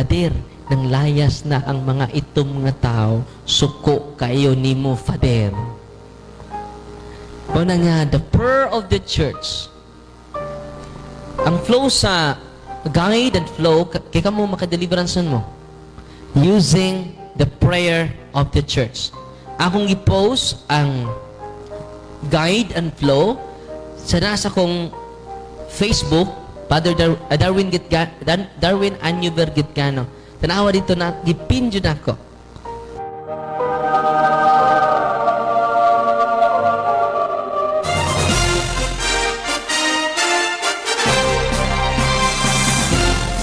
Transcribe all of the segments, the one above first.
Fader, nang layas na ang mga itom nga tao, suko kayo nimo, Fader. Una nga, the prayer of the church. Ang flow sa guide and flow, kaya mo makadeliveransan mo. Using the prayer of the church. Akong i-post ang guide and flow sa nasa kong Facebook, Father Darwin Anyuber Gitgano. Tanawa dito na, gipin dyan ako.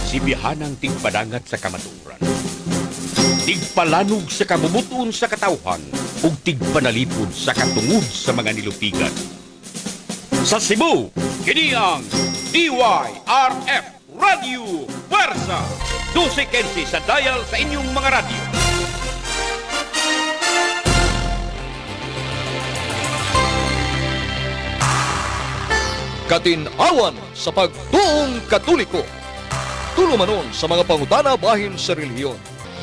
Sibihanang tigpadangat sa kamaturan. Tigpalanog sa kabumutuon sa katawhan ug tigpanalipod sa katungod sa mga nilupigan. Sa Cebu, kini ang DYRF Radio Puwersa. 12-15 sa dial sa inyong mga radyo. Katinawan sa pagtuong Katoliko. Tulumanon sa mga pangutana bahin sa relihiyon.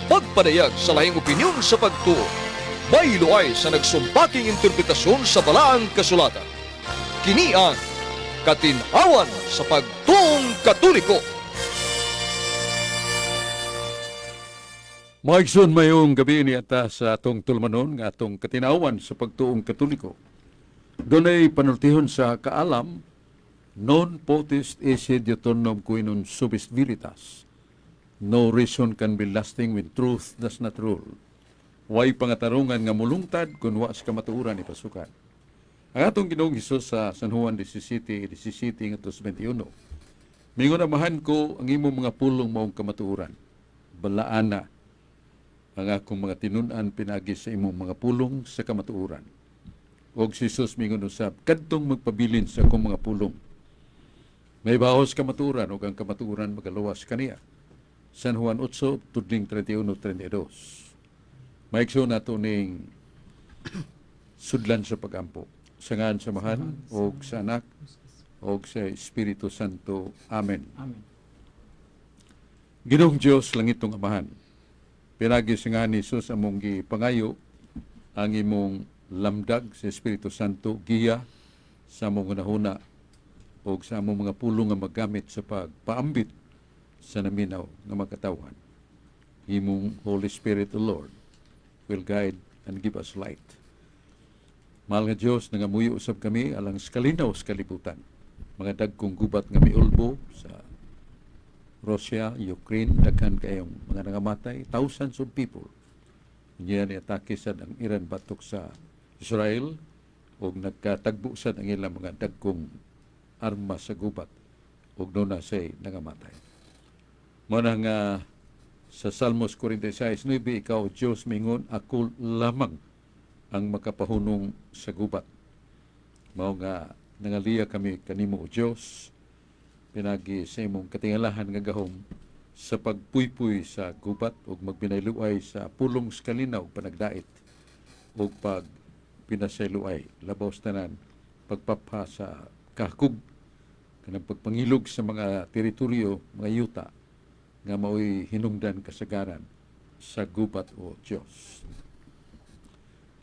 Pagpadayag sa lahing opinyon sa pagtuo. May luay sa nagsumpaking interpretasyon sa balaang kasulatan. Kini ang Katinawan sa pagtuong Katoliko. Maigsoon mayong gabi ni ata sa atong tulumanon nga atong katinawan sa pagtuong Katoliko. Doon ay panultihon sa kaalam, non potest esse deuteronom quinum subis veritas. No reason can be lasting when truth does not rule. Way pangatarungan nga mulungtad kung wa sa kamatuuran ipasukan. Ang atong Ginoong Hesus sa San Juan 17:21, mingon amahan ko ang imong mga pulong maong kamatuuran. Balaan na ang akong mga tinunan pinagi sa imong mga pulong sa kamatuuran. Og si Jesus mingon usab, kadtong magpabilin sa akong mga pulong. May bahos kamatuuran o ang kamatuuran magaluwas kaniya. San Juan 8, tudling 31-32. Maigso na ito ning sudlan sa pagampo. Sa ngan samahan, o sa anak, o sa Espiritu Santo. Amen. Amen. Ginoong Diyos, langitong amahan. Pinagi sa nga ni Jesus among gipangayo ang imong lamdag sa Espiritu Santo, giya sa among nahuna o sa among mga pulong nga magamit sa pagpaambit sa naminaw nga magkatawan. Imong Holy Spirit, the Lord, will guide and give us light. Mahal nga Diyos, nangamuyo usab kami alang skalinaw sa kalibutan. Mga dagkong gubat nga miulbo sa Russia, Ukraine, daghan kayong mga nangamatay, thousands of people. Niya ni atake sad ang Iran batok sa Israel o nagkatagbo sad ang ilang mga dagkong armas sa gubat o doon na say nangamatay. Muna nga sa Salmos 46:9, ikaw Diyos mingon, ako lamang ang makapahunong sa gubat. Mao nga nangaliya kami kanimo o Diyos, pinagi sa imong katingalahan nga gahom sa pagpuypuy sa gubat ug magbinayluay sa pulong sa kalinaw panagdait ug pag pinasayluay labaw sa tanan pagpapha sa kahkug kanang pagpangilog sa mga teritoryo, mga yuta nga mao'y hinungdan kasagaran sa gubat o Diyos.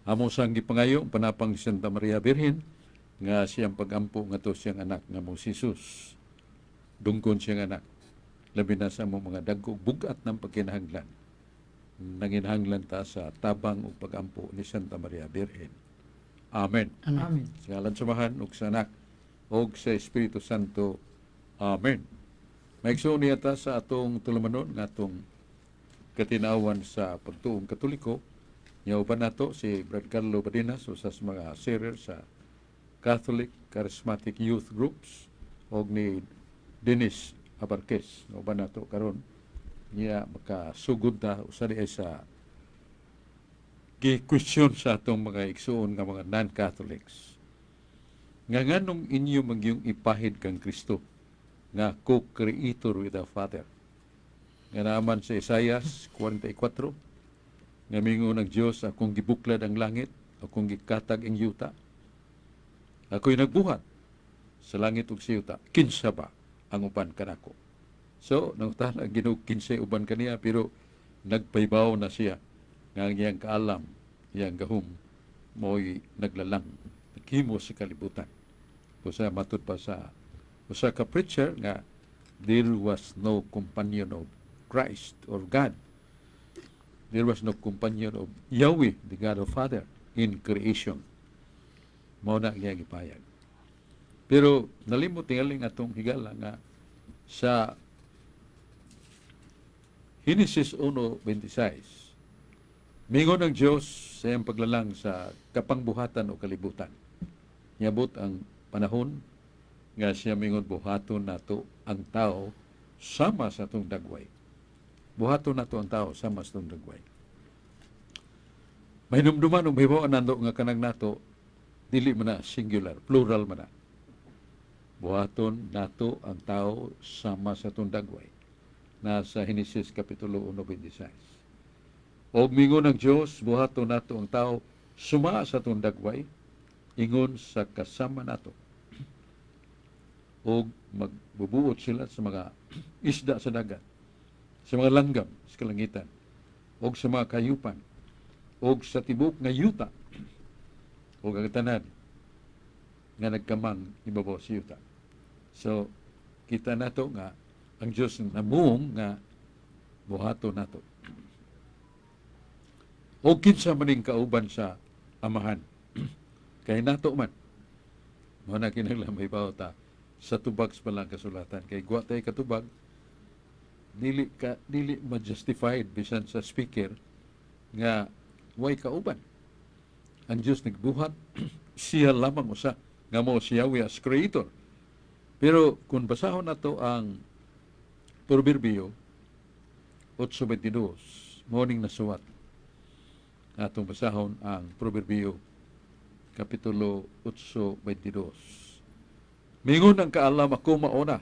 Amo sang gipangayo ang panapang Santa Maria Virgen nga siyang pagampo nga to siyang anak nga mo si Jesus. Dungkon siyang anak. Labi na sa mga dagko bugat ng pagkinahanglan. Nanginahanglan ta sa tabang o pagampo ni Santa Maria Virgen. Amen. Amen. Sa ngalan samahan ug sa anak ug sa Espiritu Santo. Amen. Maigsoon niya ta sa atong tulumanon nga atong katinawan sa pagtuong Katoliko. Nyauban nato si Brad Carlo Badinas, usa sa mga sharer sa Catholic Charismatic Youth Groups o ni Dennis Abarquez. Nyauban nato karon niya makasugod na usa diay sa gi-question sa atong mga igsuon nga mga non-Catholics. Nga nganong inyo magyong ipahid kang Kristo nga co-creator with the Father. Nga naman sa Isaias 44, nga mingon ng Diyos, akong gibuklad ang langit, akong gikatag ang yuta. Ako'y nagbuhat sa langit ug sa yuta. Kinsa ba ang uban kanako? So, nangutana ang Ginoo kinsay uban kaniya pero nagpaybaw na siya nga ang iyang kaalam, iyang gahom mo'y naglalang, naghimo sa kalibutan. Usa matud pa sa usa ka preacher nga there was no companion of Christ or God. There was no companion of Yahweh, the God of Father, in creation. Mao na ang iyang ipayag. Pero nalimot tingaling atong higala nga sa Genesis 1:26, mingon ang Diyos sa iyang paglalang sa kapangbuhatan o kalibutan. Niabot ang panahon nga siya mingon buhaton nato ang tao sama sa atong dagway. Buhaton nato ang tao sama sa atong dagway. May numduman o mahibaw nando nga kanang nato dili man na singular, plural man na. Buhaton nato ang tao sama sa atong dagway. Nasa Genesis Kapitulo 1:26. O mingon ng Diyos, buhaton nato ang tao suma sa atong dagway, ingon sa kasama nato. O magbubuot sila sa mga isda sa dagat, sa mga langgam sa kalangitan, o sa mga kayupan, o sa tibok nga yuta, o ang tanan nga nagkamang ibabaw sa yuta. So, kita nato nga ang Diyos namuong nga buhato nato. O kinsa maning kauban sa amahan. Kay nato man. Mao na kinahanglan may ta sa tubag sa palang kasulatan. Kay guwa tay katubag, dili ma-justified bisan sa speaker nga way kauban. Ang Diyos nagbuhat, siya lamang usa nga mo siya as creator. Pero kung basahon nato ang Proverbio 8:22, morning na suwat. Atong basahon ang Proverbio Kapitulo 8:22. Mingon ang kaalam, ako mauna.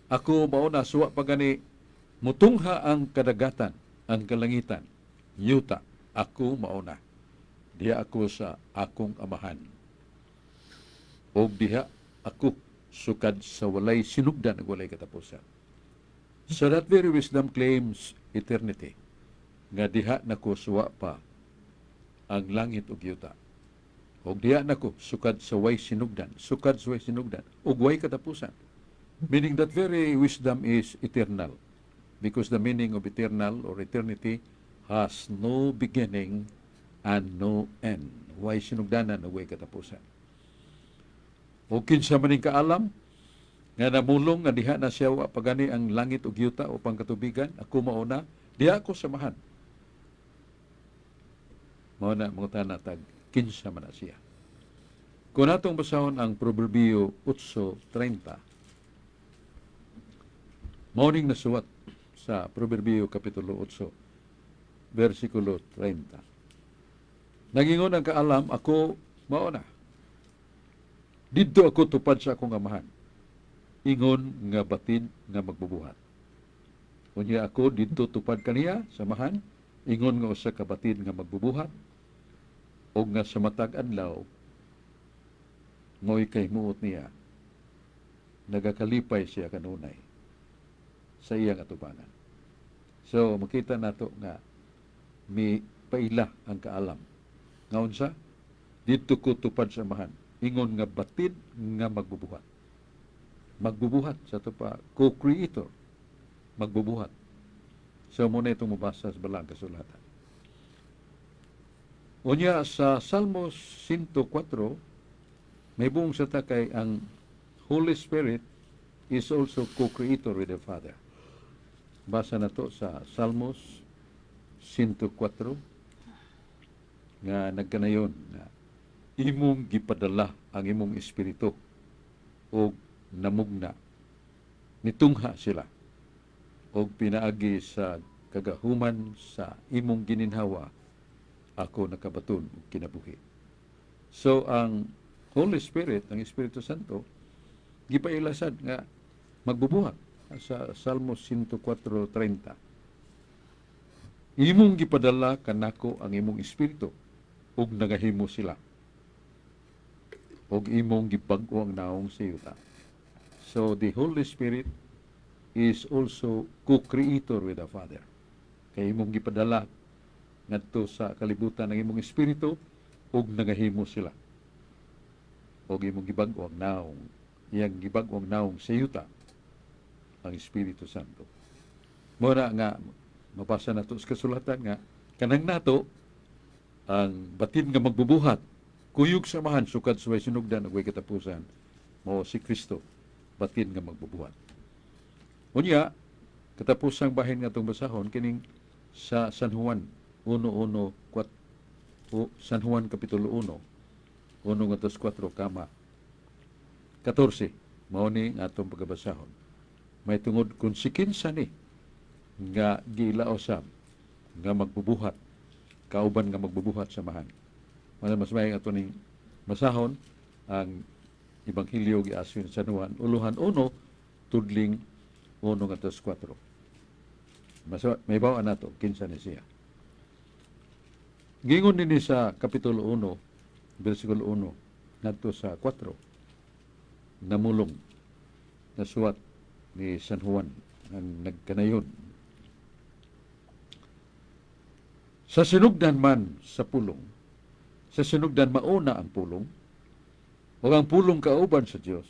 Ako mauna, suwa pa gani, mutungha ang kadagatan, ang kalangitan. Yuta, ako mauna. Diha ako sa akong amahan. O diha ako sukad sa walay sinugdan ug walay katapusan. So that very wisdom claims eternity. Nga diha nako suwa pa ang langit ug yuta. Og diha nako sukad sa way sinugdan, sukad sa way sinugdan ug way katapusan. Meaning that very wisdom is eternal. Because the meaning of eternal or eternity has no beginning and no end. Way sinugdanan ug way katapusan. O kinsa maning kaalam nga namulong nga diha na siya wa pagani ang langit ug yuta o pangkatubigan, ako mauna, diha ako samahan. Mao na mga tanatag kinsa man na siya. Kung natong basahon ang Proverbio 8:30, morning na suwat sa Proverbio Kapitulo 8, versikulo 30. Nagingon ang kaalam, ako mauna. Didto ako tupad sa akong amahan. Ingon nga batid nga magbubuhat. Unya ako didto tupad kaniya sa amahan, ingon nga usa ka batid nga magbubuhat, o nga sa matag adlaw ngoy kay muot niya nagakalipay siya kanunay sa iyang atubangan. So makita nato nga mi paila ang kaalam. Nga unsa? Didto ko tupad sa amahan. Ingon nga batid nga magbubuhat. Magbubuhat sa ito pa, co-creator. Magbubuhat. So muna itong mabasa sa balang kasulatan. Unya sa Salmos 104, may buong sata kay ang Holy Spirit is also co-creator with the Father. Basa na to sa Salmos 104 nga nagkanayon na imong gipadala ang imong espiritu o namugna nitungha sila o pinaagi sa kagahuman sa imong gininhawa ako nakabaton og kinabuhi. So ang Holy Spirit, ang Espiritu Santo, gipailasad nga magbubuhat sa Salmo 104:30. Imong gipadala kanako ang imong espiritu ug nagahimo sila. Og imong gibag-o ang naong sa yuta. So the Holy Spirit is also co-creator with the Father. Kay imong gipadala ngadto sa kalibutan ng imong espiritu ug nagahimo sila. Og imong gibag-o ang naong, iyang gibag-o ang naong sa yuta ang Espiritu Santo. Mura nga mabasa nato sa kasulatan nga kanang nato ang batin nga magbubuhat kuyog samahan sukad sa way sinugdan ug way katapusan mao si Kristo batin nga magbubuhat. Unya katapusang bahin nga itong basahon kining sa San Juan 1:1 San Juan Kapitulo 1 1:4 kama 14 mao ni nga atong pagabasahon. May tungod kung si kinsa ni nga gilaosam nga magbubuhat kauban nga magbubuhat samahan. Mas may ato ning masahon ang Ebanghelyo giasin sa San Juan uluhan 1 tudling 1:4. May bawaan nato kinsa ni siya. Gingon nini sa Kapitulo 1, versikulo 1, ngadto sa 4, namulong na suwat ni San Juan ang nagkanayon. Sa sinugdan man sa pulong, sa sinugdan mauna ang pulong, o ang pulong kauban sa Diyos,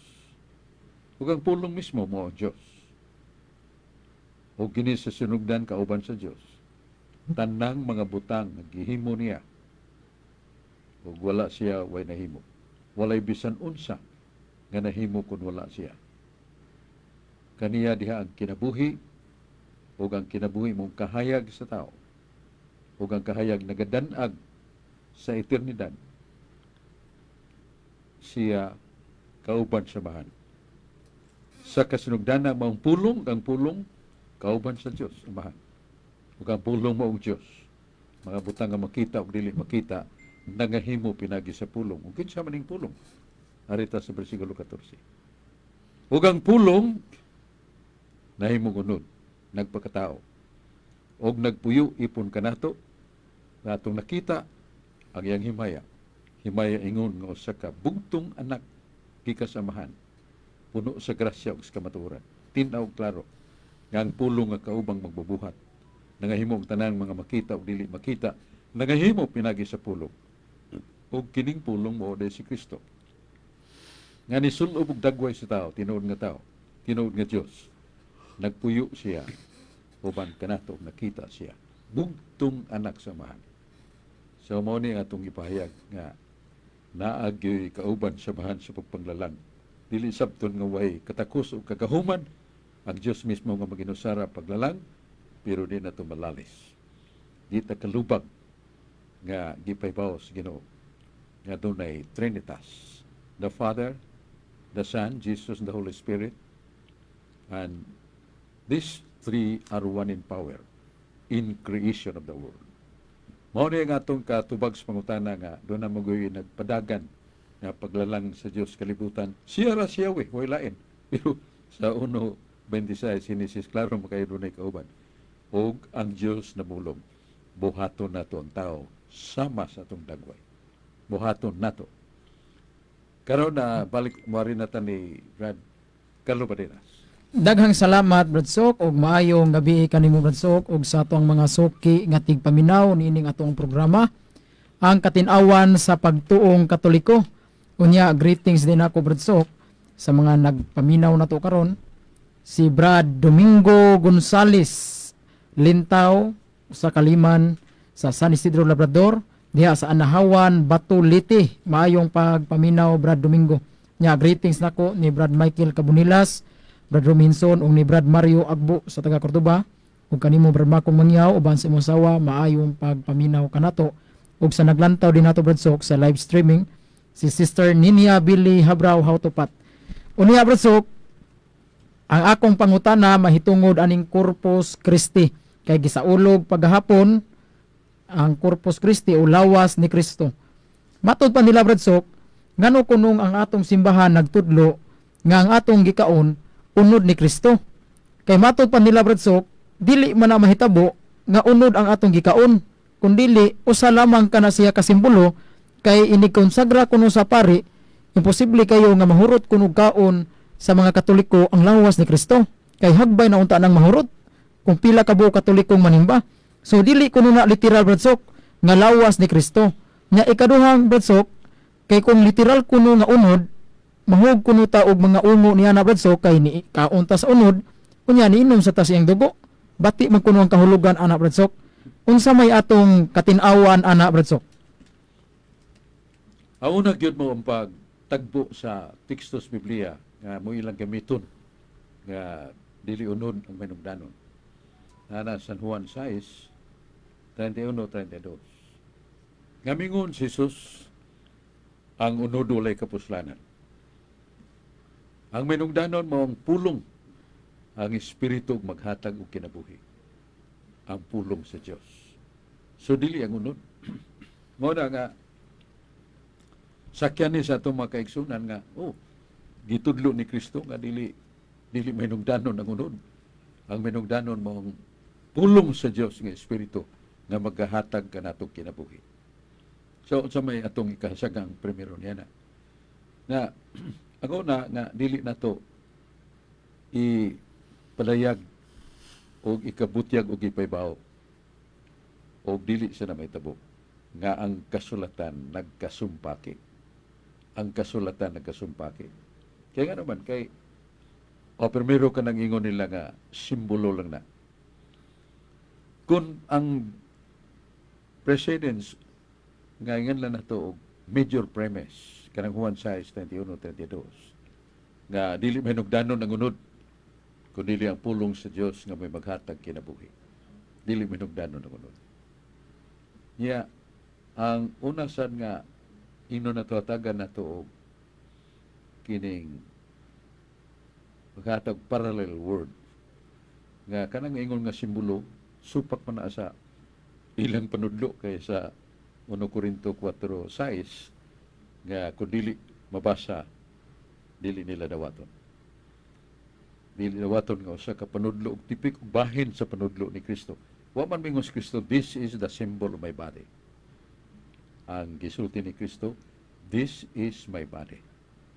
o ang pulong mismo mo ang Diyos. O kini sa sinugdan kauban sa Diyos, tanang mga butang naghihimo niya ug wala siya way nahimo. Walay bisan unsa nga nahimo kun wala siya. Kaniya diha ang kinabuhi ug ang kinabuhi mong kahayag sa tao ug ang kahayag nagadan-ag sa eternidad. Siya kauban samahan. Sa kasinugdanan maong pulong, ang pulong kauban sa Dios amahan. Ug ang pulong maong Dios, mga butang nga makita ug dili makita, nangahimo pinagi sa pulong. Ug kinsa man ning pulong? Arita sa bersikulo 14. Ug ang pulong nahimo unod, nagpakatao. Og nagpuyo ipon kanato, nga atong nakita ang iyang himaya. Himaya ingon nga usa ka bugtong anak gikasamahan, puno sa grasya ug sa kamatuoran. Tinaw klaro nga ang pulong nga kaubang magbubuhat. Nangahimo ang tanang mga makita o dili makita, nangahimo pinagi sa pulong. O kining pulong mo si Kristo. Nga nisulob og dagway sa tao, tinuod nga tao, tinuod nga Dios. Nagpuyo siya, uban kanato nakita siya. Bugtong anak samahan. So mao ni atong ipahayag nga naagyoy kauban samahan sa pagpanglalang. Dili sabton nga way katakos o kagahuman ang Dios mismo nga maginusara paglalang, pero di na ito malalis. Di ta kalubag nga gipaybaw sa Ginoo nga dunay Trinitas, the Father, the Son, Jesus, and the Holy Spirit, and these three are one in power in creation of the world. Mao ni nga atong katubag sa pangutana nga doon na magoy nagpadagan nga paglalang sa Dios kalibutan. Siya ra siya way lain. Pero sa 1:26 sinisis klaro makayo dunay kauban. Og ang Dios na bulong, buhaton nato ang tao sama sa atong dagway. Buhaton nato. Karon na balik mo rin natin ni Brad Carlo Badenas. Daghang salamat Brad Sok og maayong gabi kanimo Brad Sok og sa atong mga suki nga tigpaminaw niining atong programa ang katinawan sa pagtuong Katoliko. Unya greetings din ako Brad Sok sa mga nagpaminaw nato karon. Si Brad Domingo Gonzales Lintaw sa Kaliman sa San Isidro Labrador diha sa Anahawan Batu Liti. Maayong pagpaminaw Brad Domingo. Nya greetings nako ni Brad Michael Cabunilas, Brad Robinson ug ni Brad Mario Agbo sa taga Cordoba ug kanimo Brad Makong Mangyaw uban sa imong sawa maayong pagpaminaw kanato ug sa naglantaw din nato Brad Sok sa live streaming si Sister Ninia Billy Habraw Hautopat. Unya Brad Sok, ang akong pangutana mahitungod aning Corpus Christi kay gisaulog paghapon ang Corpus Christi o lawas ni Kristo. Matod pa nila Brad Sok, ngano kunong ang atong simbahan nagtudlo nga ang atong gikaon unod ni Kristo. Kay matod pa nila Brad Sok, dili man na mahitabo nga unod ang atong gikaon, kundili usa lamang kana siya kasimbolo kay inikonsagra kuno sa pari, imposible kayo nga mahurot kuno kaon sa mga Katoliko ang lawas ni Kristo. kay hagbay na unta nang mahurot kung pila ka buok Katolikong manimba. So dili kuno na literal bradsok nga lawas ni Kristo. Nya ikaduhang bradsok kay kung literal kuno nga unod mahug kuno ta og mga ungo niya na bradsok kay ni kaunta sa unod kunya niinom sa tas iyang dugo. Bati man kuno ang kahulugan ana bradsok. Unsa may atong katin-awan ana bradsok? Ang una gyud mo ang pagtagbo sa tekstos Biblia nga mo ilang gamiton nga dili unod ang manungdanon. Ana San Juan 6:31-32. Nga mingon si Jesus ang unod walay kapuslanan. Ang manungdanon mao ang pulong ang espiritu maghatag og kinabuhi. Ang pulong sa Dios. So dili ang unod. Mo na nga sakyan ni sa itong mga kaigsunan nga, gitudlo ni Kristo nga dili manungdanon ang unod. Ang manungdanon mong pulong sa Dios nga Espiritu nga magkahatag ka natong kinabuhi. So, sa may atong ikahasagang primero niya na. Na, ako na, nga dili na to ipalayag o ikabutyag o ipaybaw o dili siya na may tabo nga ang kasulatan nagkasumpaki. Ang kasulatan nagkasumpaki. Kaya nga naman, primero ka nang ingon nila nga, simbolo lang na. Kung ang precedence, nga ingan lang na to, major premise, kanang Juan 6:31-32, nga dili may nugdanon ang unod, kung dili ang pulong sa Dios nga may maghatag kinabuhi. Dili may nugdanon ang unod. Yeah, ang una sad nga ino na to hatagan na to kining maghatag parallel word nga kanang ingon nga simbolo supak man na sa ilang panudlo kay sa 1 Corinto 4:6 nga kung dili mabasa dili nila dawaton. Dili dawaton nga usa ka panudlo og tipik og bahin sa panudlo ni Kristo. Wa man mingon si Kristo, this is the symbol of my body. Ang gisulti ni Kristo, this is my body.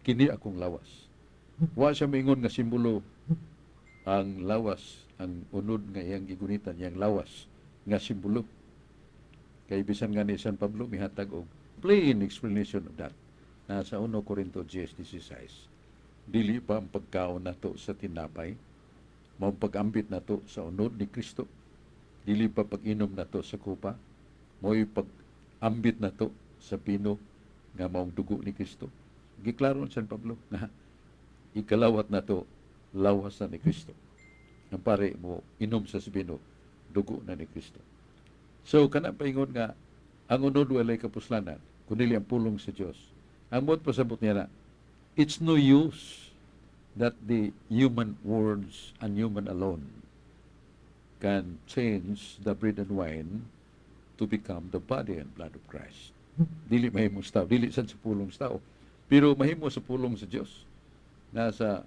Kini akong lawas. Wa siya mingon nga simbolo ang lawas, ang unod nga iyang gigunitan, iyang lawas nga simbolo. Kay bisan nga ni San Pablo mihatag og plain explanation of that. Nasa 1 Corinto 10:16. Dili pa ang pagkaon nato sa tinapay, mao pag-ambit nato sa unod ni Kristo. Dili pa pag-inom nato sa kupa, mao pag-ambit nato sa pino nga maong dugo ni Kristo. Giklaro ni San Pablo nga ikalawat nato lawas na ni Kristo. Ang pare mo inom sa pino, dugo na ni Kristo. So kana paingon nga ang unod walay kapuslanan kundi ang pulong sa Dios. Ang mod pasabot niya na it's no use that the human words and human alone can change the bread and wine to become the body and blood of Christ. Dili mahimo sa tao, dili sad sa pulong sa tao, pero mahimo sa pulong sa Dios. Nasa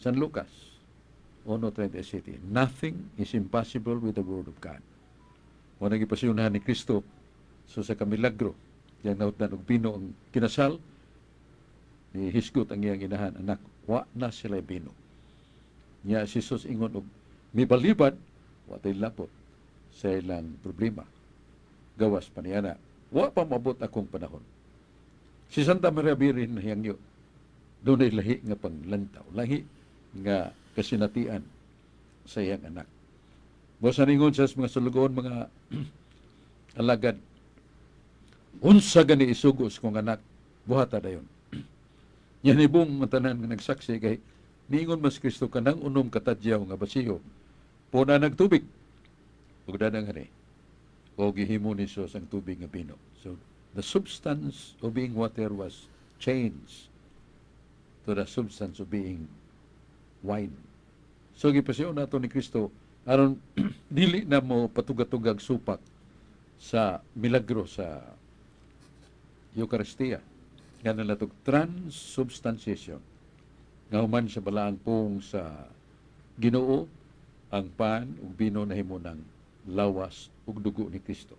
San Lucas 1:37, nothing is impossible with the word of God. Wala gipasuyunahan ni Kristo so sa kamilagro, yang nautdan og bino ang kinasal ni hisgot ang iyang inahan anak, wa na sila bino. Nya si Jesus ingon og mibalibad wa tay lapot sa ilang problema. Gawas pa niya na, wa pa mabot akong panahon. Si Santa Maria Virgen hiyangyo, doon ay lahi nga panglantaw, lahi nga kasinatian sa iyang anak. Basta ningon sa mga sulugoon, mga alagad, unsa gani isugos kong anak, buhata dayon. Yan ibong matanan nga nagsaksi kay niingon mas Kristo kanang unom katadyaw nga basiyo, puna nagtubig, ug dadang gani, o gihimo ni Sos ang tubig nga bino. So, the substance of being water was changed to the substance of being wine. So, gipasiyo nato ni Kristo, aron dili na mo patugatugag supak sa milagro sa Eucharistia. Nga nalatog transubstantiation. Nga human sa balaang pong sa Ginoo, ang pan ug bino na himo ng lawas ug dugo ni Kristo.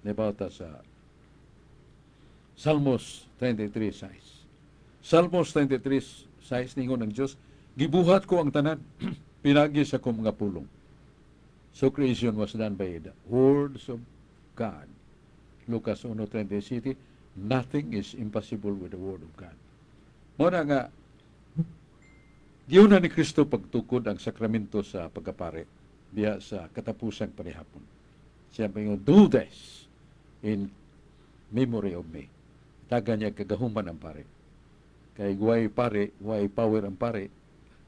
Nabauta sa Salmos 33:6. Salmos 33:6 ningon ng Dios, Gibuhat ko ang tanan. Pinagi sa kong mga pulong. So creation was done by the words of God. Lucas 1:37, nothing is impossible with the word of God. Muna nga, giuna ni Kristo pagtukod ang sakramento sa pagkapare diya sa katapusang panihapon. Siya pa yung, do this in memory of me. Taga niya kagahuman ang pare. Kay guway pare, guway power ang pare,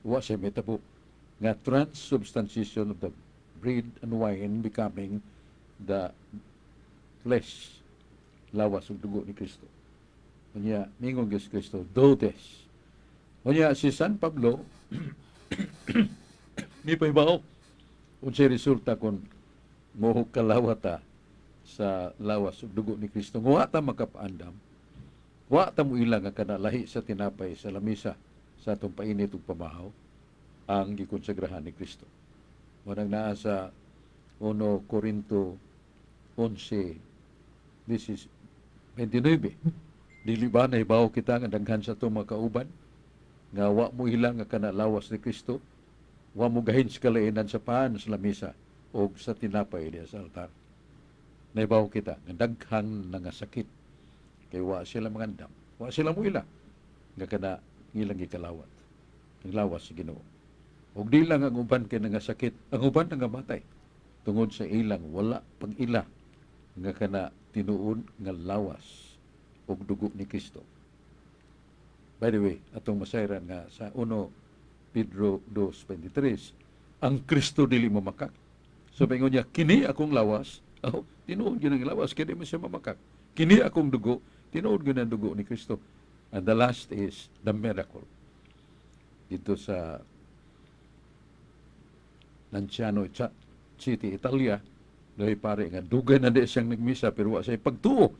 wa siya metabo. Nga transubstantiation of the bread and wine becoming the flesh, lawas ug dugo ni Kristo. Kanya, ningon Diyos Kristo, do this. Kanya, si San Pablo, ni pahibaw, kung siya resulta kung mohok kalawata sa lawas ug dugo ni Kristo. Wa ta makapaandam, wa ta mo ilang nga kanalahi sa tinapay sa lamisa sa atong painit ug pamahaw ang gikonsagrahan ni Kristo. Manang naa sa 1 Corinto 11, this is 29. Dili ba na ibaw kita nga daghan sa itong mga kauban nga wa mo ilang nga kanalawas ni Kristo, wa mo gahin sa kalainan sa paan sa lamisa o sa tinapay diya sa altar. Naibaw kita nga daghan na nga sakit kay wa sila mangandam, wa sila mo ila nga kana ilang gikalawat ang lawas sa Ginoo. Og di lang ang uban kay nga sakit, ang uban nga matay tungod sa ilang wala pag-ila nga kana tinuod nga lawas og dugo ni Kristo. By the way, atong masayran nga sa 1 Pedro 2:23, ang Kristo dili mamakak. So paingon niya, kini akong lawas, tinuod gyud ang lawas kay di man siya mamakak. Kini akong dugo, tinuod gyud ang dugo ni Kristo. And the last is the miracle. Dito sa Lanciano City, Italia, dahil pare nga dugay na di siyang nagmisa pero wa siya pagtuo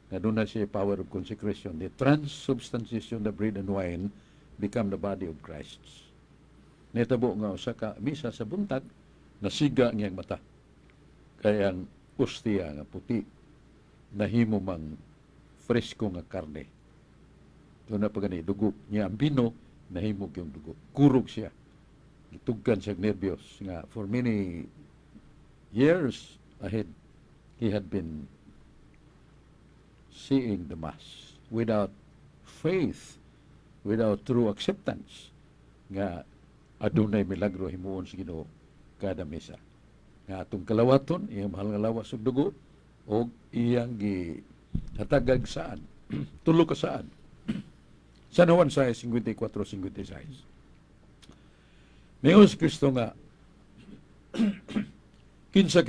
nga doon na siya power of consecration. The transubstantiation, the bread and wine become the body of Christ. Netabo nga usa ka misa sa buntag nasiga ngiyang mata. Kaya ang ustia nga puti nahimo mang fresko nga karne. Doon na pagani dugo niya ang bino nahimo yung dugo. Kurog siya. Gitugkan siya nervyos nga for many years ahead he had been seeing the Mass without faith, without true acceptance nga adunay milagro himuon sa Ginoo kada misa. Nga atong kalawaton iyang mahal nga lawas ug dugo og iyang gihatagag saan tulo ka saan San Juan 6:54-56. Ngayon si Kristo nga kinsa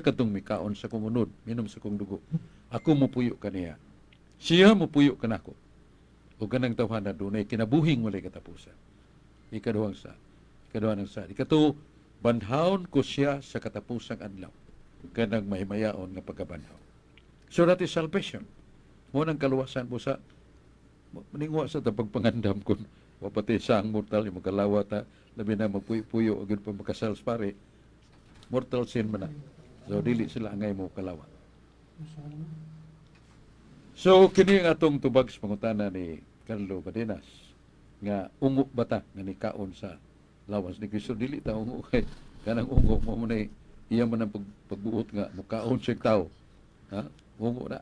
katong mikaon sa kumunod minom sa kong dugo, ako mopuyo kaniya, siya mopuyo kanako o ganang tawhana dunay kinabuhing walay katapusan. Ikaduhang sa ikato banhawon ko siya sa katapusang adlaw kanang mahimayaon nga pagkabanhaw. So that is salvation. Mo nang kaluwasan po sa maningwa sa pagpangandam kun wapati sang mortal yung magkalawa ta labi na magpuyo-puyo agad pa makasals pare mortal sin man na. So dili sila angay mo kalawa. So kini ang atong tubag sa pangutana ni Carlo Badenas nga ungo bata nga ni kaon sa lawas ni Kristo dili ta ungo kay kanang ungo mo munay iya man ang pagbuot nga mukaon siya tao. Ha? Ungo na.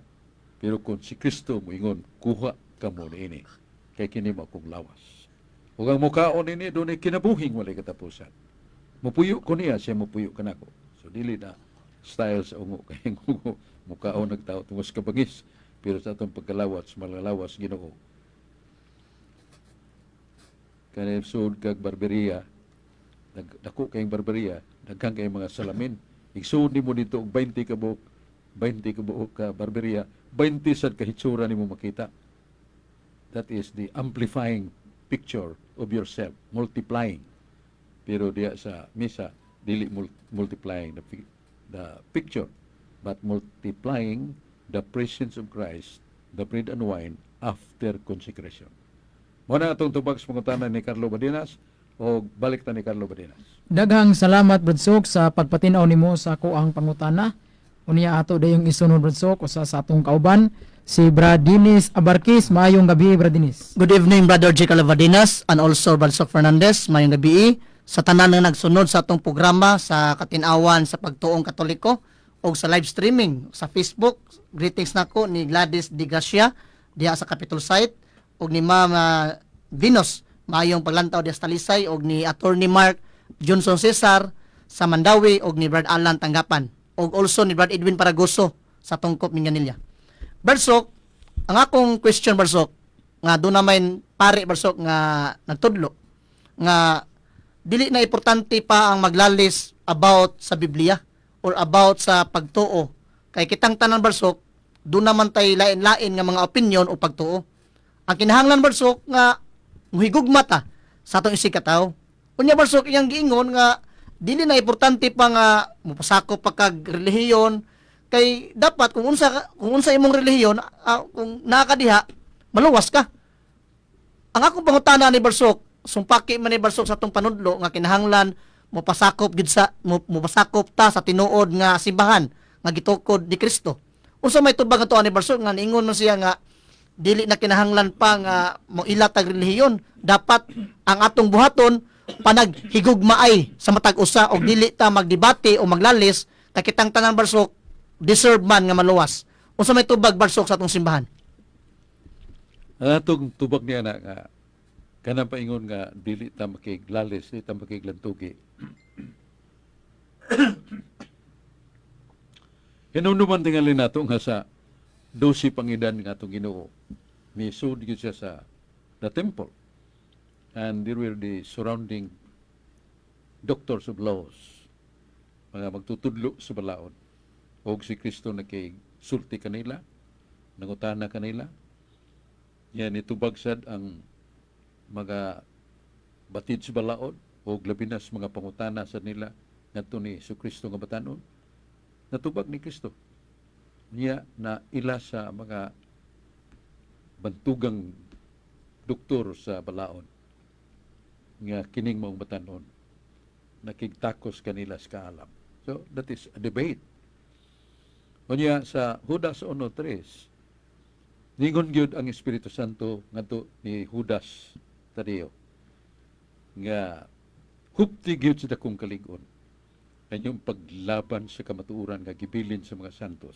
Pero kung si Kristo mo ingon kuha kamo niini kay kini mo kong lawas. Ug ang mukaon ini dunay kinabuhing walay katapusan. Mupuyo ko niya, siya mupuyo kanako. So dili na style sa ungo kay ungo mukaon nagtao tungod sa kabangis. Pero sa atong pagkalawas, malalawas Ginoo. Kanang sud kag barberia, dako kayong barberia, daghang kay mga salamin. Igsuod nimo dito og 20 ka buok ka barberia, 20 sad ka hitsura nimo makita. That is the amplifying picture of yourself, multiplying. Pero diya sa misa, dili multiplying the picture, but multiplying the presence of Christ, the bread and wine, after consecration. Muna atong tubag sa pangutanan ni Carlo Badenas, o balik ta ni Carlo Badenas. Daghang salamat Bradsok sa pagpatinaw nimo sa ako ang pangutana. Unya ato dayong isunod Bradsok usa sa atong kauban si Brad Dinis Abarkis. Maayong gabi, Brad Dinis. Good evening, Brother J. Calavadinas and also Brother Sok Fernandez. Mayong gabi sa tanan nga nagsunod sa atong programa sa katinawan sa pagtuong katoliko o sa live streaming sa Facebook. Greetings nako ni Gladys Di Gracia diha sa Capitol site o ni Ma'am Venus maayong paglantaw diha sa Talisay o ni Attorney Mark Johnson Cesar sa Mandawi o ni Brad Alan Tanggapan o also ni Brad Edwin Paragoso sa Tungkop Minganilla. Barsok, ang akong question Barsok nga doon naman pare Barsok nga nagtudlo nga dili na importante pa ang maglalis about sa Biblia or about sa pagtuo. Kay kitang tanan Barsok, doon naman tay lain-lain nga mga opinion o pagtuo. Ang kinahanglan Barsok nga muhigugma ta sa atong isikataw. Unya Barsok iyang giingon nga dili na importante pa nga mupasakop pa kag relihiyon kay dapat kung unsa imong relihiyon kung nakadiha maluwas ka. Ang akong pangutana ni Barsok, sumpaki man ni Barsok sa atong panudlo nga kinahanglan mopasakop gid sa mopasakop ta sa tinuod nga simbahan nga gitukod ni Kristo. Unsa may tubag ato ani Barsok nga niingon man siya nga dili na kinahanglan pa nga moilat ang relihiyon, dapat ang atong buhaton panaghigugmaay sa matag usa og dili ta magdebate o maglalis ta kitang tanan Barsok deserve man nga maluwas. Unsa may tubag Barsok sa atong simbahan? Ang atong tubag niya na nga kanang paingon nga dili ta makiglalis, dili ta makiglantugi. Hinunuman tingali nato nga sa 12 pangidan nga atong Ginoo. Misud gyud siya sa the temple. And there were the surrounding doctors of laws, mga magtutudlo sa balaod. O si Kristo nakigsulti kanila, nangutana kanila. Yan itubagsad ang mga batid sa balaod o labinas mga pangutana sa nila ngadto ni Kristo nga batanon. Natubag ni Kristo. Niya na ila sa mga bantugang doktor sa balaod nga kining maong batanon nakigtakos kanila sa kaalam. So that is a debate. Kunya sa Judas 1:3 ningon gyud ang Espiritu Santo ngadto ni Judas Tadeo nga hupti gyud sa dakong kalig-on kanyang paglaban sa kamatuoran nga gibilin sa mga santos.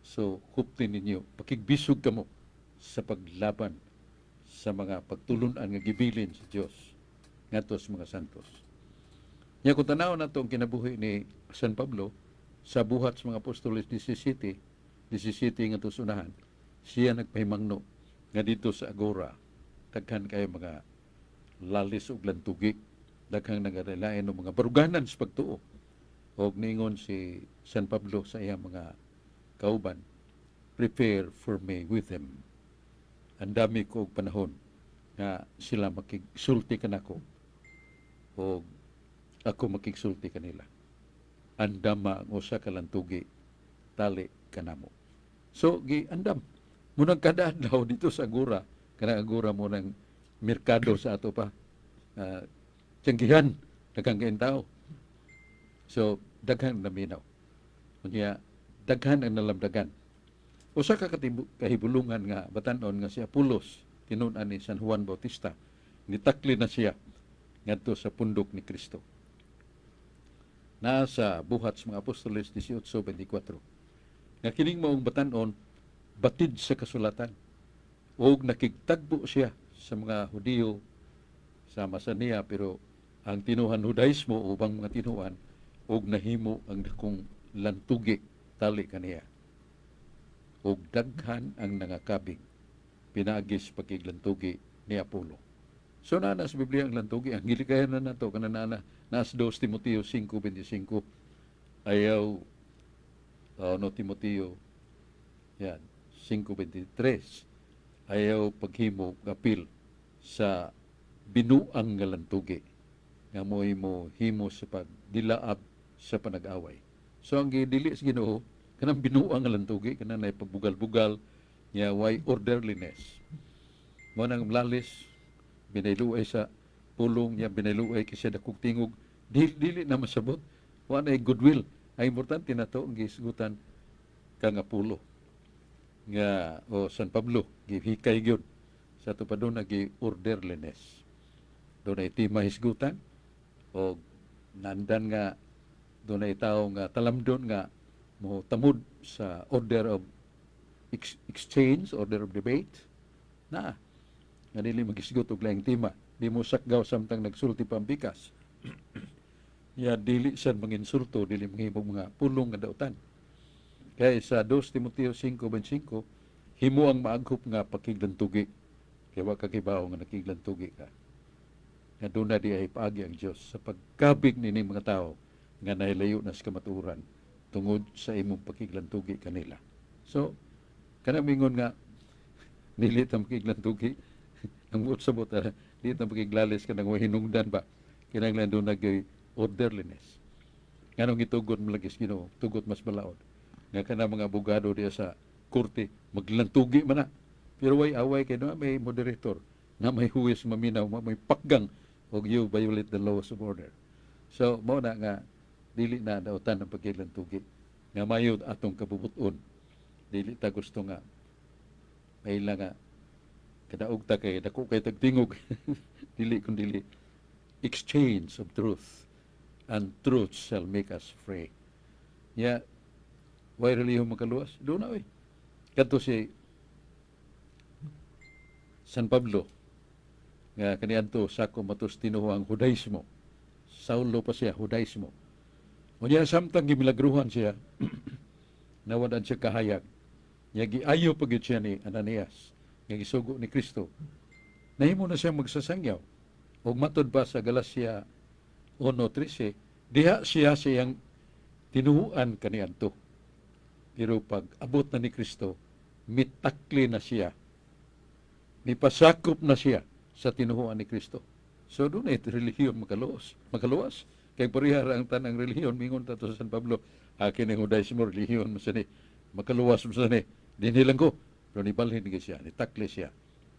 So hupti ninyo pakigbisog kamo sa paglaban sa mga pagtulunan nga gibilin sa Dios ngadto sa mga santos. Nya kung tanaw nato ang kinabuhi ni San Pablo sa buhat sa mga apostoles 17 nga tusunahan, siya nagpahimangno nga dito sa agora daghan kayo mga lalis ug lantugi, daghang nagarelain ng mga baruganan sa pagtuo. Og ningon si San Pablo sa iyang mga kauban, prepare for me with them. Ang dami ko og panahon nga sila makigsulti kanako o ako makigsulti kanila. Andama ang usa ka lantugi tali kanamo. So giandam munang kada adlaw dito sa agora, kana agora mo ng merkado sa ato pa. Tiyanggihan daghang kaayong tao. So daghan naminaw. Unya daghan ang nalamdagan. Usa ka kahibulungan nga batan-on nga si Apolos tinud-an ni San Juan Bautista, nitakli na siya ngadto sa pundok ni Kristo. Nasa buhat sa mga apostoles 18:24. Nga kining maong batan-on batid sa kasulatan og nakigtagbo siya sa mga Hudiyo sama sa niya, pero ang tinuhan Judaismo ubang mga tinuhan og nahimo ang dakong lantugi tali kaniya. Og daghan ang nangakabing pinagis pagiglantugi ni Apollo. So na sa Biblia ang lantugi, ang gilikayan na nato kanana nas 2 Timoteo 5:25 ayaw no Timoteo yan 5:23 ayaw paghimo gapil sa binuang nga lantugi nga mo'y mo himo sa pagdilaab sa panag-away. So ang gidili sa Ginoo kanang binuang nga lantugi kanang nay pagbugal-bugal nya way orderliness. Mo nang lalis binayluay sa pulong niya, binayluay kasi dakong tingog dili na masabot wa na goodwill. Ay importante na to ang gisgutan kang Apollo. nga o San Pablo gihikay gyud sa tupadon gi orderliness. Doon ay tima hisgutan o nandan nga doon ay tao nga talamdon nga mo tamud sa order of exchange, order of debate na nga dili magisgot og laing tima, di mo sakgaw samtang nagsulti pambikas. Ya dili sad manginsulto, dili manghimog mga pulong nga dautan. Kaya sa 2 Timoteo 5:25, himo ang maaghop nga pakiglantugi. Kaya wa ka kibaw nga nakiglantugi ka. Nga doon na di ay paagi ang Diyos sa pagkabig nini mga tao nga nahilayo na sa kamaturan tungod sa imong pakiglantugi kanila. So, kanamingon nga nilit ang pakiglantugi ang buot sa buot, nilit ang pakiglalis ka nang hinungdan ba? Kinanglan doon orderliness. Nganong itugot malagis Ginoo, tugot mas balaod. Nga kana mga abogado diya sa korte maglantugi man na. Pero away kay no may moderator na may huwis maminaw, may pakgang og you violate the laws of order. So mao na nga dili na dautan ang pagkilantugi nga mayud atong kabubuton. Dili ta gusto nga may nga kadaog ta kay dako kay tagtingog. Dili kundi exchange of truth, and truth shall make us free. Ya, why relihiyon makaluwas? Doon na, kadto si San Pablo, nga kaniadto sako matus tinuhuang Judaismo. Saulo pa siya, Judaismo. Unya samtang gimilagruhan siya, nawadan siya kahayag. Nya giayo pagid siya ni Ananias, nga gisugo ni Kristo. Nahimo na siya magsasangyaw. Og matod pa sa Galacia 1:13, diha siya siyang tinuhuan kaniadto. Pero pag abot na ni Kristo, mitakli na siya. Mipasakop na siya sa tinuhuan ni Kristo. So doon ay relihiyon makaluwas. Kay parihara ang tanang relihiyon, mingon tato sa San Pablo, akin ang Judaismo, relihiyon mo sani, makaluwas mo sani, dinilang ko. Pero nibalhin ni siya, nitakli siya,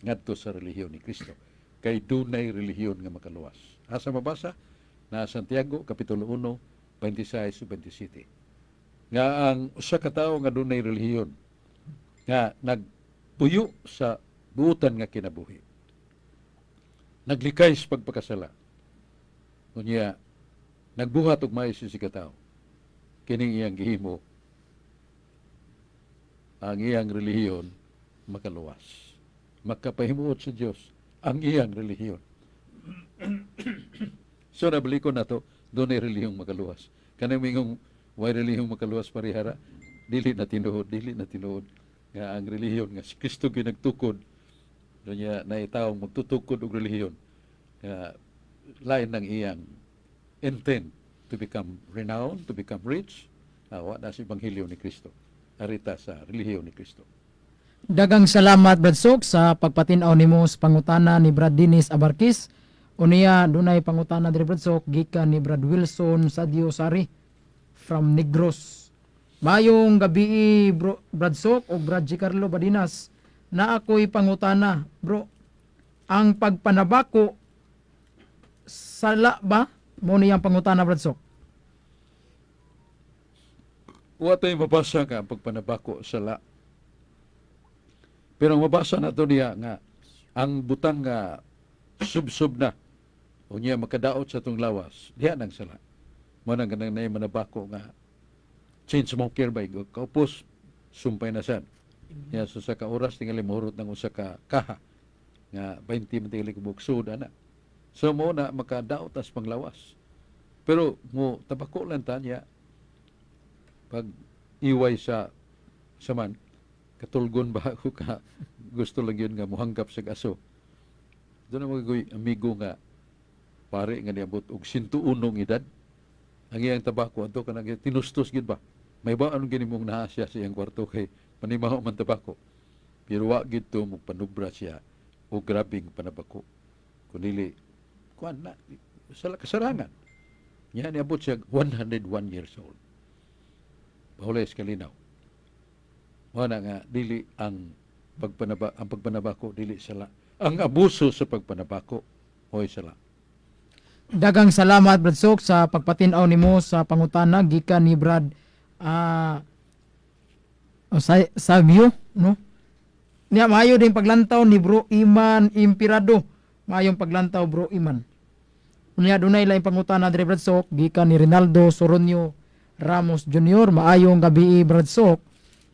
ngadto sa relihiyon ni Kristo. Kay dunay relihiyon nga makaluwas. Asa mabasa? Na Santiago, Kapitulo 1, 26-27. Nga ang usa ka tawo nga dunay relihiyon, nga nagpuyo sa buutan nga kinabuhi. Naglikay sa pagpakasala. Kunya, nagbuhat og maayos si katawo. Kining iyang gihimo, ang iyang relihiyon makaluwas. Makapahimuot sa Dios ang iyang relihiyon. So nabalikon nato, doon ay relihiyong makaluwas. Kanang mingong way relihiyong makaluwas parihara, dili na tinuod. Nga ang relihiyon nga si Kristo ginagtukod, doon niya naitaong magtutukod og relihiyon. Lain ng iyang intent to become renowned, to become rich, wa na si Ebanghelyo ni Kristo. Arita sa relihiyon ni Kristo. Dagang salamat Brad Sok sa pagpatinaw nimo sa pangutana ni Brad Dennis Abarkis. Unya dunay pangutana diri Brad Sok gikan ni Brad Wilson Sadio Sari from Negros. Mayong gabi Brad Sok o Brad Giancarlo Badinas. Na ako'y pangutana, bro. Ang pagpanabako sala ba? Mo niyang pangutana Brad Sok. Wa tayo mabasa ka ang pagpanabako sala. Pero ang mabasa na ito niya nga, ang butang nga sub-sub na, o niya makadaot sa itong lawas, diya nang sala. Manang ganang na yung manabako nga, chain smoker ba, kaupos, sumpay na sad. Niya, so sa ka-oras, tingali mahurot ng usa ka kaha, nga 20 matingali kubuksod, ana. So mo na makadaot as panglawas. Pero mo tabako lang ta niya, pag iway sa saman, katulgon ba ako ka gusto lang yun nga muhanggap sa aso. Doon na magagoy amigo nga pare nga niabot og 101 edad. Ang iyang tabako ato kanang tinustos gid ba. May ba anong ginimong nahasya sa iyang kwarto kay panimaho man tabako. Pero wa gid to magpanubra siya o grabing panabako. Kunili kuan na sa kasarangan. Niya niabot siya 101 years old. Pahules kalinaw. Wala nga dili ang pagpanabako dili sala. Ang abuso sa pagpanabako hoy sala. Dagang salamat Brad Sok sa pagpatinaw nimo sa pangutana gikan ni Brad sa view, no? Niya maayo din paglantaw ni Bro Iman Impirado. Maayong paglantaw Bro Iman. Unya dunay laing pangutana diri Bradsok gikan ni Rinaldo Soronio Ramos Jr. Maayong gabi Bradsok.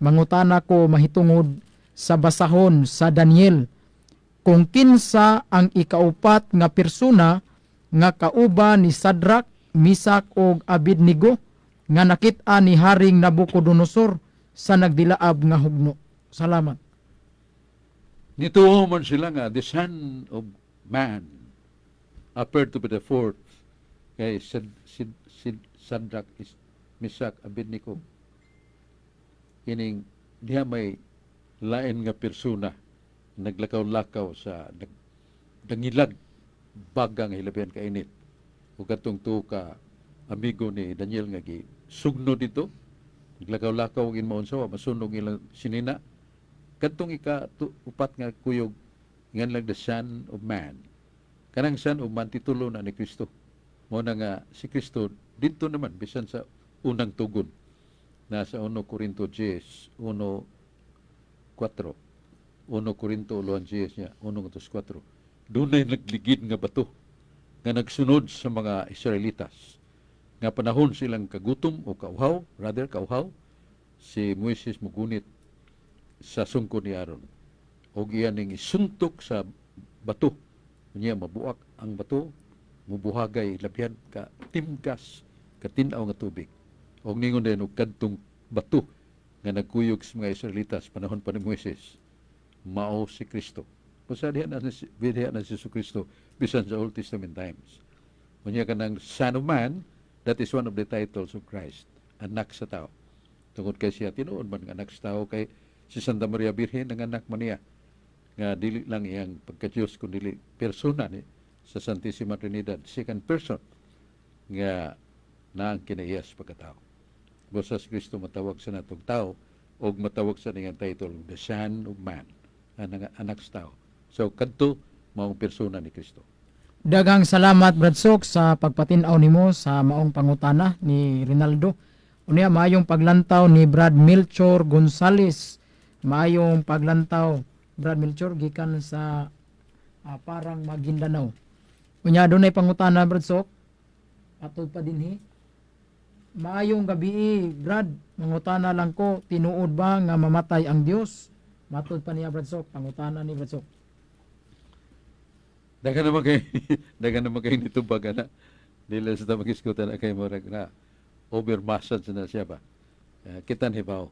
Mangutana ko mahitungod sa basahon sa Daniel. Kung kinsa ang ikaupat nga persona nga kauban ni Sadrak, Misak ug Abednego nga nakit-a ni Haring Nabucodonosor sa nagdilaab nga hugno. Salamat. Nito man sila nga, the Son of Man appeared to be the fourth kay Sadrak, Misak, Abednego. Kining diha may lain nga persona naglakaw-lakaw sa dangilag bagang hilabihan kainit. O katong to ka amigo ni Daniel nga gi sugno dito naglakaw-lakaw gin maunsawa masunog ilang sinina kadtong upat nga kuyog ngan lang the Son of Man. Kanang Son of Man titulo na ni Kristo. Mo na nga si Kristo dito naman bisan sa unang tugon nasa 1 Corinto 10, 1:4. 1 Corinto 10 niya, 1:4. Dunay nagligid nga bato nga nagsunod sa mga Israelitas. Nga panahon silang kagutom o kauhaw, si Moises mugunit sa sungko ni Aaron. O giyan ning isuntok sa bato. Niya mabuak ang bato, mubuhagay labihan ka timgas, katinaw nga tubig. O ningon din og kadtong bato nga nagkuyog sa mga Israelitas panahon pa ni Moises. Mao si Kristo. Kung diha na si Jesus Kristo bisan sa Old Testament times. Unya kanang Son of Man, that is one of the titles of Christ, anak sa tao. Tungod kay siya tinuod man nga anak sa tao kay si Santa Maria Birhen ang anak man niya nga dili lang iyang pagka-Diyos kundi persona ni sa Santissima Trinidad, second person nga naang kinaiyas pagkatao. Basta si Kristo matawag sa natong tao o matawag sa niyang title, the Son of Man, anak sa tao. So, kadto, maong persona ni Kristo. Daghang salamat Bradsok sa pagpatinaw nimo sa maong pangutana ni Rinaldo. Unya maayong paglantaw ni Brad Melchor Gonzales. Maayong paglantaw Brad Melchor gikan sa parang Maguindanao. Unya dunay pangutana Bradsok. Atod pa dinhi. Maayong gabi Brad, mangutana lang ko, tinuod ba nga mamatay ang Dios? Matod pa niya Bradsok, pangutana ni Bradsok. Dagan naman kayo nito baga na. Dili sa mag-iskutan na kayo morag na overmasad na siya ba. Kita hibaw.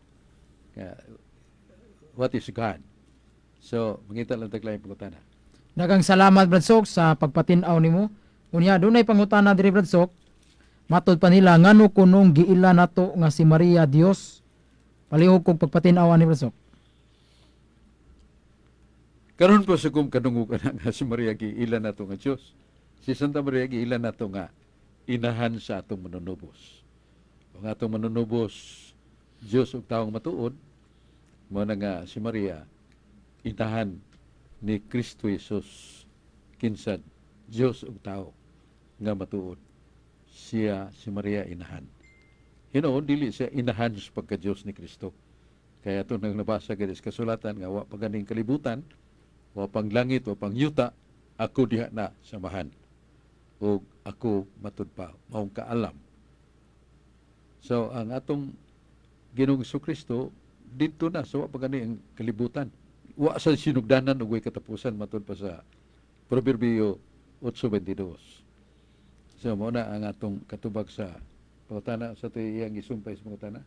What is God? So, mangita lang taglay pangutana. Daghang salamat Bradsok sa pagpatinaw nimo. Unya dunay pangutana diri Bradsok. Matod pa nila ngano kunong giila nato nga si Maria Dios. Palihog kog pagpatinaw ni Bradsok. Karon po sa kung kadungugan nga si Maria giila nato nga Dios. Si Santa Maria giila nato nga inahan sa atong manunubos. Ang atong manunubos Dios ug taong matuod mo na nga si Maria inahan ni Kristo Jesus kinsa Dios ug tao nga matuod. Siya si Maria inahan. Hinoon dili siya inahan sa pagka-Dios ni Kristo. Kaya ito nang nabasa gani sa kasulatan nga wa pa ganing kalibutan, wa pang langit, wa pang yuta, ako diha na samahan. O ako matud pa, maong kaalam. So ang atong Ginoong Kristo dito na so wa pa gani ang kalibutan. Wa sa sinugdanan ug way katapusan matud pa sa Proverbio 8:22. So, mo na ang atong katubag sa pangutana sa ito iyang isumpay sa pangutana.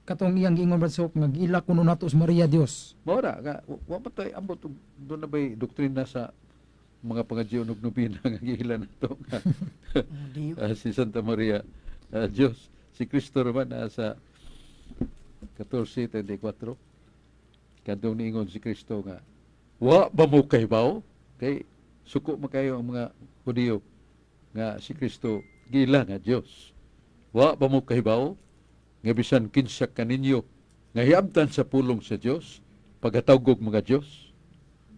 Katong iyang giingon Bradsok nga giila kuno nato si Maria Dios. Mo na nga wa pa tay ambot do na bay doktrina sa mga pangadyo ug nobina nga giila nato nga si Santa Maria Dios. Si Kristo naman sa 14:34 kadtong niingon si Kristo nga wa ba mo kahibaw kay suko makayo ang mga Hudiyo nga si Kristo gila nga Dios. Wa ba mo kahibaw nga bisan kinsa kaninyo nga hiabtan sa pulong sa Dios pagkatawgog mga Dios.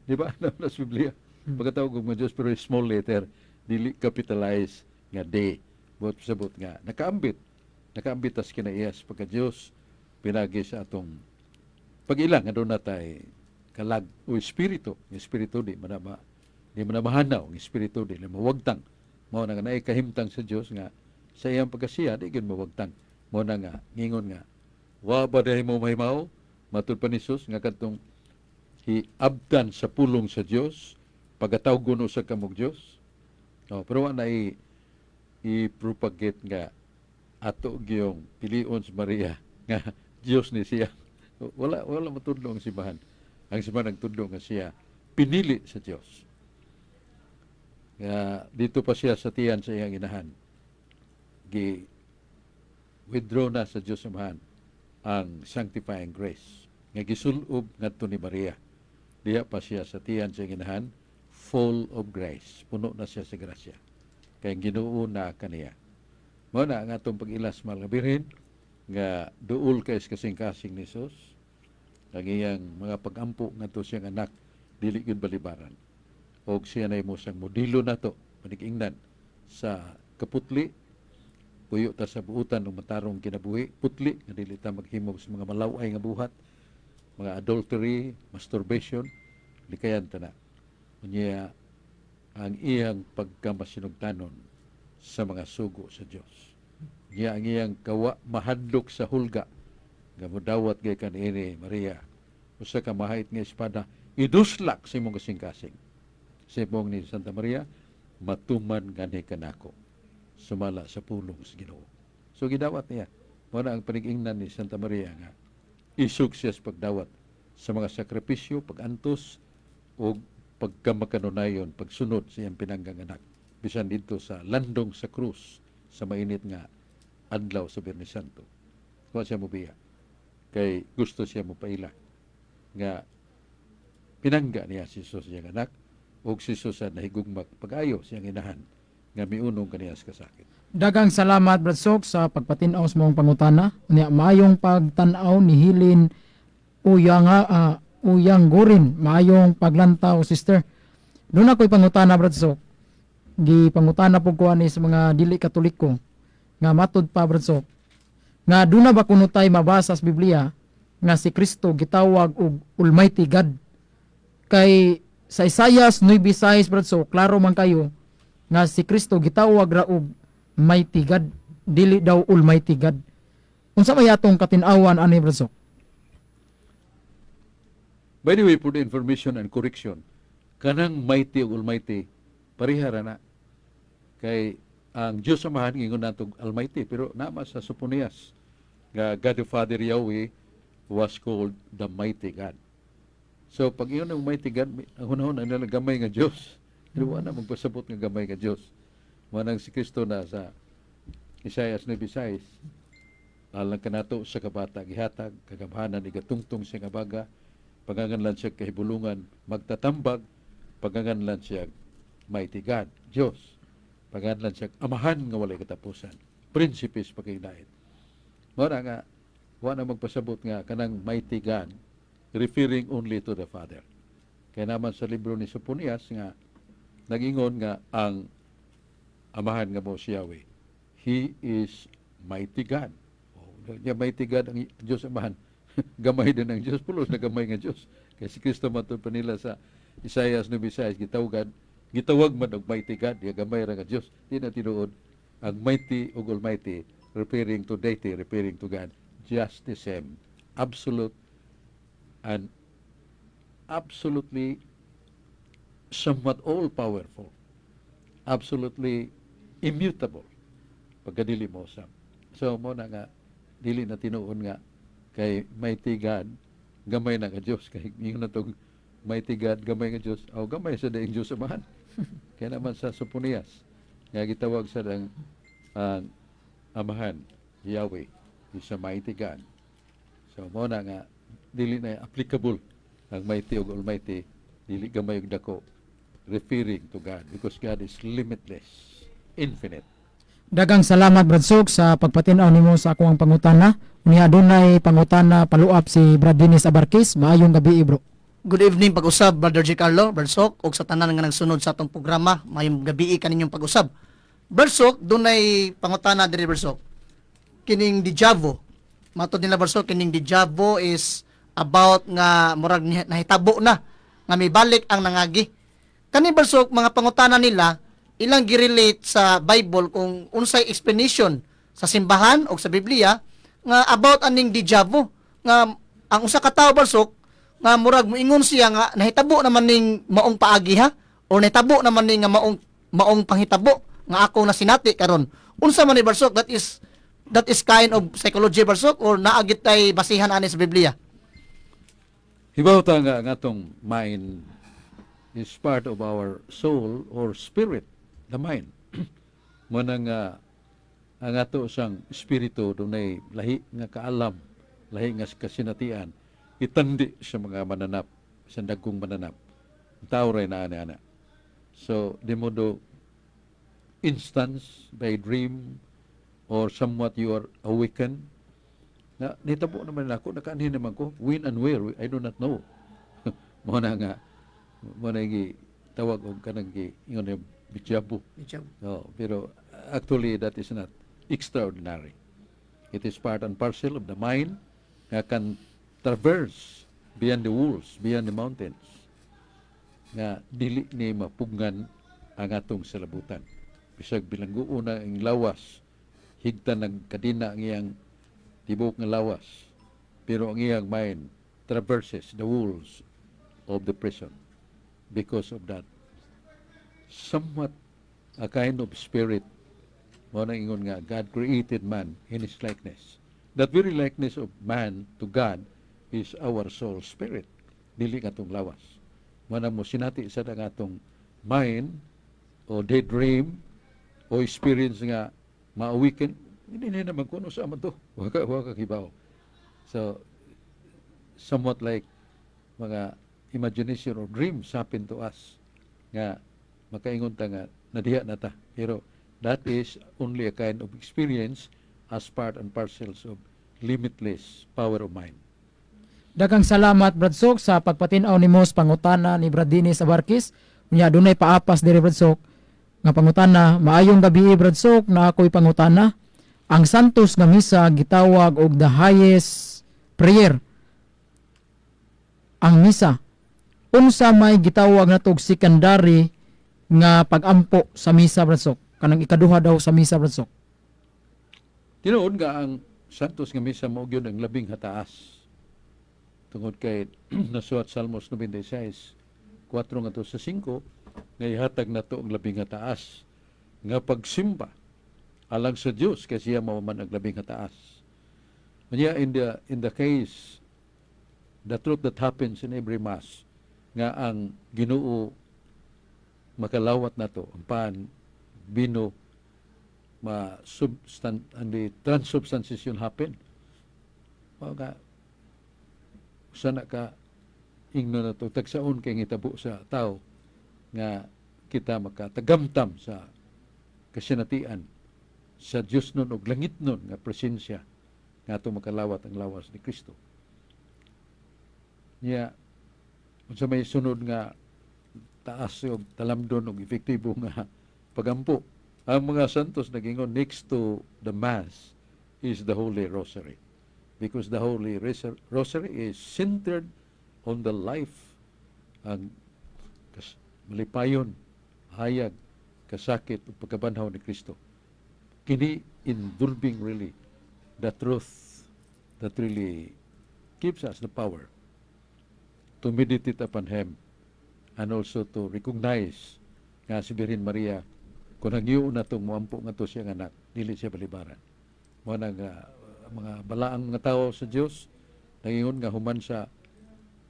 Di ba? Sa Biblia. Pagkatawgog mga Dios pero small letter dili capitalize nga D. Bot sabot nga nakaambit as kinaiyas pagka Dios pinagi sa atong pag ilang nga doon natay kalag o espiritu, ang espiritu di manamahanaw, ang espiritu di mawagtang. Mao na nga naay kahimtang sa Dios nga sa iyang pagkasiya di gyud mawagtang. Mao na nga ngingon nga wa ba dahi mo mahimaw matud pa ni Jesus nga kadtong hiabdan sa pulong sa Dios pagatawgon usa ka mog Dios. No, pero wa na i-propagate nga ato gyung pilion si Maria nga Dios ni siya. Wala matudlo ang simbahan. Ang simbahan nagtudlo nga siya pinili sa Dios. Nga dito pa siya sa tiyan sa iyang inahan. Withdraw na sa Dios simbahan ang sanctifying grace. Nga gisulob ngadto ni Maria. Diya pa siya sa tiyan sa iyang inahan, full of grace. Puno na siya sa grasya. Kaya Ginoo na kaniya. Mao na ang atong pag-ilas mga birhen nga duol kay kasing-kasing ni Jesus. Ang iyang mga pag-ampo ngadto siyang anak dili gyud balibaran. Og siya nay mo siyang modelo nato panig-ingnan sa kaputli puyo ta sa buutan ng matarong kinabuhi, putli nga dili ta maghimo sa mga malaway nga buhat, mga adultery, masturbation, likayan ta na. Unya ang iyang pagkamasinugtanon sa mga sugo sa Dios. Niya ang iyang kawa mahadlok sa hulga nga modawat gay kanini Maria usa ka mahait nga espada iduslak sa imong kasing-kasing. Sa imong ni Santa Maria matuman gani kanako sumala sa pulong sa Ginoo. So gidawat niya mao na ang panig-ingnan ni Santa Maria nga isukses pagdawat sa mga sakripisyo, pagantos o pagkamakanunayon, pagsunod sa iyang pinanggang anak bisan dito sa landong sa krus sa mainit nga adlaw sa Biyernes Santo. Kuha siya mo biya. Kay gusto siya mo paila nga pinangga niya si Jesus siyang anak o si Jesus na higugmak pag-ayo siyang inahan nga miunong kaniya sa kasakit. Dagang salamat Brad Sok sa pagpatinaw sa mong pangutana. Unya maayong pagtanaw ni Hilin uyang gurin, maayong paglantaw sister. Doon ako'y pangutana Brad Sok. Di pangutana po ko ani sa mga dili katoliko nga matud pa Brad Sok. Nga doon na ba kuno tay mabasa sa Biblia nga si Kristo gitawag og Almighty God. Kay sa Isaiah 9:6 Brad Sok, klaro man kayo nga si Kristo gitawag ra og Mighty God, dili daw Almighty God. Unsa may atong katin-awan ani Brad Sok? By the way, for the information and correction, kanang mighty o almighty, parihara na. Kay ang Diyos Amahan, ngingon natong almighty, pero nama sa Soponias, nga God the Father Yahweh was called the mighty God. So, pag iyon ang mighty God, ang hunahon ang nalang gamay nga Diyos. Pero wala magpasabot nga gamay nga Diyos. Manang si Kristo na sa Isaiah 9:6, alang kanato sa kabata, gihatag, kagamhanan, igatungtong siya nga baga, paganganlan siya kahibulungan, magtatambag, paganganlan siya mighty God, Diyos. Paganganlan siya amahan nga walay katapusan. Prinsipis pagkainait. Mara nga, wala magpasabot nga kanang mighty God, referring only to the Father. Kaya naman sa libro ni Soponias nga, nag-ingon nga ang amahan nga mo si Yahweh, He is mighty God. Mighty God ang Diyos amahan. Gamay din ang Diyos, pulos na gamay nga Diyos. Kaya si Kristo matod pa nila sa Isaiah 9:6, gitawag man og mighty God, gamay ra nga Diyos. Di na tinuod ang mighty ug almighty, referring to deity, referring to God, just the same. Absolute and absolutely somewhat all-powerful. Absolutely immutable. Pagkadili mo sa. So, mo na nga, dili na tinuon nga kay mighty God, gamay na nga Diyos. Kay yung na itong mighty God, gamay nga Diyos, o gamay sa daing Diyos amahan. Kaya naman sa Soponias, nga gitawag sa dang amahan, Yahweh, is a mighty God. So, mo na nga, dili na applicable ang mighty o almighty, dili gamay og dako, referring to God, because God is limitless, infinite. Dagang salamat Brad Sok sa pagpatinaw nimo sa akong pangutana. Unya adunay pangutana paluap si Brad Dennis Abarkis. Maayong gabi bro. Good evening pag-usab Brother G. Carlo, Brad Sok, ug sa tanan nga nagsunod sa atong programa, mayong gabi kaninyong pag-usab. Brad Sok, dunay pangutana diri Brad Sok. Kining deja vu. Matod nila Brad Sok, kining deja vu is about nga murag nahitabo na nga mibalik ang nangagi. Kani Brad mga pangutana nila ilang girelate sa Bible kung unsay explanation sa simbahan o sa Biblia nga about aning deja vu nga ang usa ka tawo Brad nga murag moingon siya nga nahitabo naman ning maong paagi ha o nahitabo naman ning nga maong panghitabo nga ako na sinati karon. Unsa man ni Brad that is kind of psychology Brad or naagit tay basihan ani sa Biblia? Hibaw ta nga ang atong mind is part of our soul or spirit, the mind. Muna nga ang ato sang espiritu dunay lahi nga kaalam, lahi nga kasinatian, itandi sa mga mananap, sa dagkong mananap. Tao ray na ana. So, di mo do instance by dream or somewhat you are awakened na nitabo naman ako, nakaanhin naman ko, when and where, I do not know. Muna nga, muna nga tawag o kanang ingon yung bijabu. No, pero actually, that is not extraordinary. It is part and parcel of the mind nga can traverse beyond the walls, beyond the mountains, nga dili ni mapugnan ang atong salabutan. Bisag bilangguo na ang lawas, higtan nagkadina ang iyang tibok nga lawas, pero ang iyang mind traverses the walls of the prison because of that somewhat a kind of spirit mo na ingon nga God created man in his likeness. That very likeness of man to God is our soul spirit, dili katong lawas. Mo na mo sinati sa atong mind o daydream o experience nga ma-awaken. Hindi na naman kung ano sa aman to. Waka kibaw. So, somewhat like mga imagination or dreams happen to us nga makaingon ta nga nadiha na ta. Pero that is only a kind of experience as part and parcels of limitless power of mind. Daghang salamat Brad Sok sa pagpatinaw nimo sa pangutana ni Brad Dennis Abarkis. Unya dunay paapas diri Brad Sok nga pangutana. Maayong gabi Brad Sok, na ako'y pangutana. Ang Santos nga misa gitawag og the highest prayer. Ang misa unsa may gitawag nato og secondary nga pagampo sa misa Brad Sok? Kanang ikaduha daw sa misa Brad Sok. Tinuod nga ang Santos nga misa mao gyud ang labing hataas. Tungod kay nasuat Salmos 96, 4 ngadto sa 5, nga ihatag nato ang labing hataas nga pagsimba alang sa Dios kay siya mao man ang labing hataas. Kanya in the case the truth that happens in every mass nga ang Ginoo makalawat nato ang pan bino and the transubstantiation happen. Mga sana ka ingno na to tagsaon kay ngitabo sa tao nga kita makatagamtam sa kasinatian sa Dios nun og langit nun nga presensya nga ato makalawat ang lawas ni Kristo. Niya unsa may sunod nga taas og talamdon og epektibo nga pagampo. Ang mga santos nagingon next to the mass is the Holy Rosary, because the Holy Rosary is centered on the life ang malipayon, hayag, kasakit ug pagkabanhaw ni Kristo. Kini involving really the truth that really gives us the power to meditate upon Him and also to recognize nga si Birhen Maria kung nagyo na itong muampo nga to siyang anak, dili siya balibaran. Mga mga balaang nga tao sa Dios nangingon nga human sa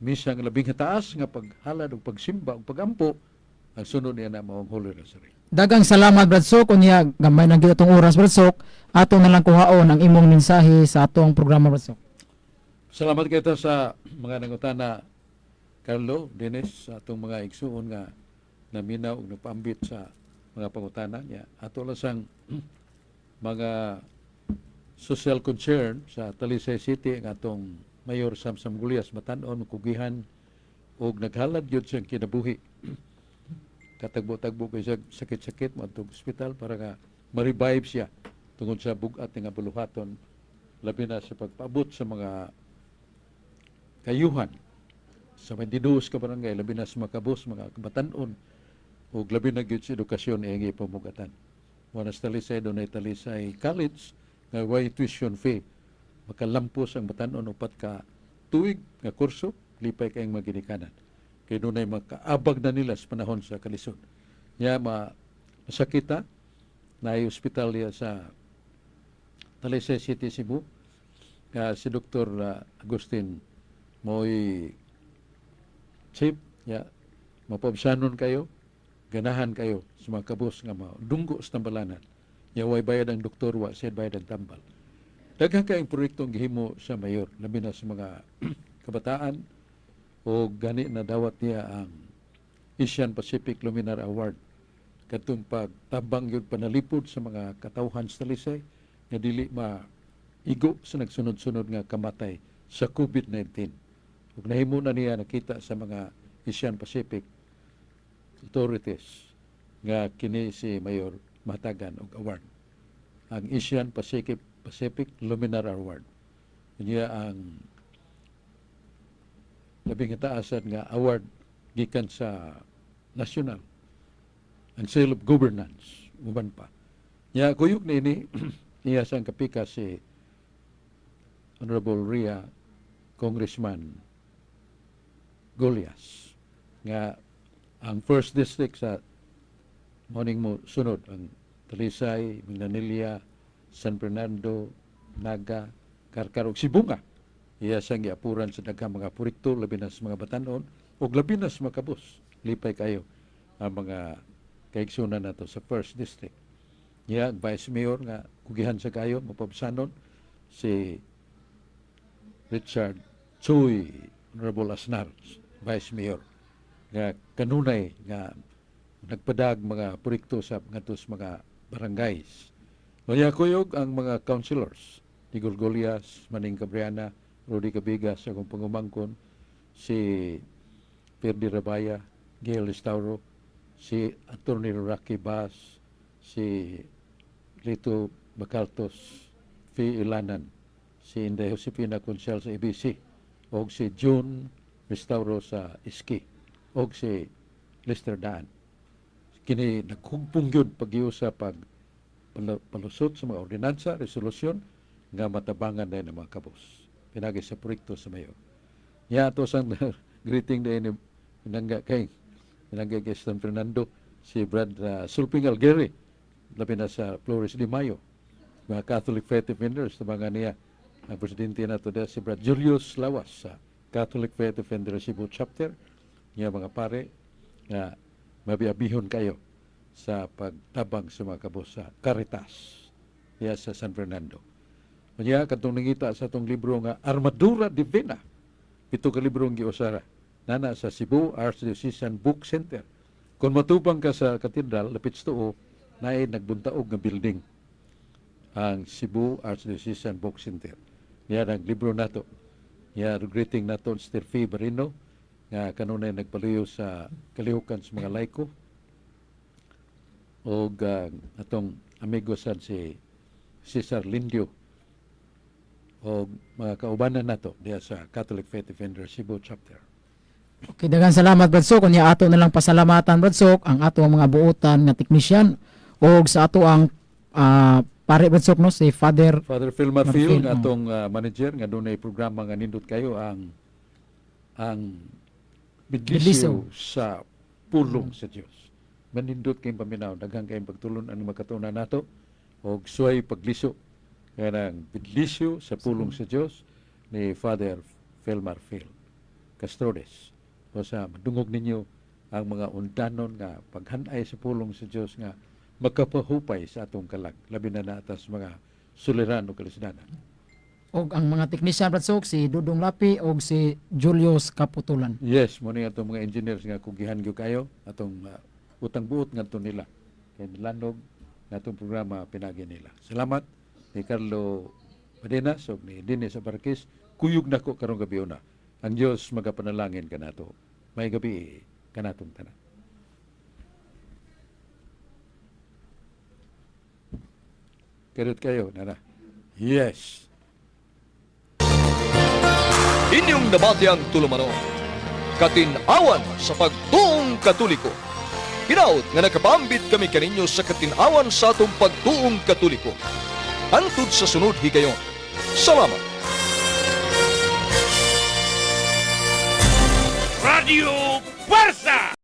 misa nga labing hataas nga paghalad ug pagsimba ug pagampo, ang sunod niya na maong Holy Rosary. Dagang salamat Brad Sok, unya gamay nang atong oras Brad Sok, ato na lang kuhaon ang imong mensahe sa atong programa Brad Sok. Salamat kita sa mga nangutana Carlo, Dennis, sa atong mga igsuon nga naminaw ug nagpaambit sa mga pangutana niya. Ato lang sang mga social concern sa Talisay City ang atong Mayor Samsam Gulyas batan-on kugihan og naghalad gyud siyang kinabuhi. Katagbo-tagbo kay siya sakit-sakit mo atong ospital para nga ma-revive siya tungod sa bugat nga buluhaton labi na sa pagpaabot sa mga kayuhan sa 22 ka barangay, labi na sa mga kabus, mga kabatanon, o labi na gyud sa edukasyon ay pamugatan. Wanas talisay doon ay talisay college, nga way tuition fee. Makalampos ang batanon upat ka tuig nga kurso, lipay kayong maginikanan. Kaya doon ay makaabag na nila sa panahon sa kalisod. Nya masakita na ay ospital niya sa Talisay City, Cebu. Si Dr. Agustin mo'y chief, mapabsanon kayo, ganahan kayo sa mga kabus nga dunggo sa tambalanan. Way bayad ang doktor, wa siya bayad ang tambal. Daghang kayong proyektong gihimo sa mayor, labi na sa mga kabataan, o gani na dawat niya ang Asian Pacific Luminar Award. Katong pagtabang yun panalipod sa mga katawhan sa Talisay, nga dili maigo sa nagsunod-sunod nga kamatay sa COVID-19. Ug nahimo na niya nakita sa mga Asian Pacific authorities nga kini si Mayor matagan og award. Ang Asian Pacific Luminar Award. Niya ang labing taasan nga award gikan sa national. Ang seal of governance, uban pa. Niya kuyog ni ini niya sang kapika si Honorable Ria Congressman Golias nga ang first district sa morning mo sunod ang Talisay, Mindanilla, San Fernando, Naga, Carcar ug Sibunga. Iya sang giapuran sa daghang mga proyekto labi na sa mga batanon ug labi na sa mga kabus. Lipay kayo ang mga kaigsunan nato sa first district. Iya Vice Mayor nga kugihan sa kayo mapabsanon si Richard Choy Honorable Asnar, Vice Mayor, nga kanunay nga nagpadag mga proyekto sa mga barangays. Kaya kuyog ang mga councilors, Tigol Golias, Maning Cabriana, Rudy Cabigas, akong pangumangkon, si Perdi Rabaya, Gail Restauro, si Atty. Rocky Bass, si Lito Bacaltos, Fi Ilanan, si Inday Josepina Consel sa ABC, o si June Restauro sa Iski, o si Lester Daan. Kini nagkumpong yun pag-iusa palusot sa mga ordinansa, resolusyon, nga matabangan na ng mga kabos. Pinagay sa proyekto sa mayor. Niya ito sang greeting na yun, pinangga kay San Fernando, si Brad Sulping Algeri, labi na sa Flores de Mayo, mga Catholic Faith Defenders, mga niya, ang presidente na ito si Brad Julius Lawas, sa Catholic Faith Defenders Cebu Chapter, niya mga pare, nga mabiabihon kayo sa pagtabang sa mga kabos sa Caritas, niya sa San Fernando. Kanya katong nangita sa itong libro nga Armadura Divina, ito ka libro ang giusara, nana sa Cebu Archdiocesan Book Center. Kung matubang ka sa katedral, lapit sa tuo, na ay nagbuntaog nga building ang Cebu Archdiocesan Book Center. Yan ang libro nato. Yan greeting nato Sir Fee Barino, nga kanunay nagpaluyo sa kalihukan sa mga laiko. O atong amigo sad si Cesar Lindio, o mga kaubanan nato diya sa Catholic Faith Defender Cebu Chapter. Okay, daghang salamat Brad Sok. Kunya ato na lang pasalamatan Brad Sok ang ato ang mga buotan nga teknisyan o sa ato ang pare Brad Sok no si Father Philmar Marfil, Phil, atong manager nga dunay programa nga nindot kayo ang bidlisyo sa pulong sa Dios. Manindot kayong paminaw, daghang kayong pagtulon ang makatunan nato o suway pagliso kanang bidlisyo sa pulong sa Dios ni Father Philmar Phil Castrodes. O sa madungog ninyo ang mga undanon nga paghanay sa pulong sa Dios nga makapahupay sa atong kalag, labi na atas mga suliran o kalisdanan. og ang mga teknisyan Brad Sok si Dudong Lapi og si Julius Kaputulan. Yes, mo ni atong mga engineers nga kugihan gyud kayo atong utang buot ngadto nila. Kay nilanog natong programa pinagi nila. Salamat ni Carlo Padenas ug ni Dennis Abarquez. Kuyog nako karong gabi una. Ang Dios magapanalangin kanato. May gabi kanatong tanan. Karot kayo, nana. Yes. Inyong nabati ang tulumanon. Katinawan sa pagtuong katoliko. Hinaut nga nakapambit kami kaninyo sa katinawan sa atong pagtuong katoliko. Hantod sa sunod higayon. Salamat. Radio Puersa!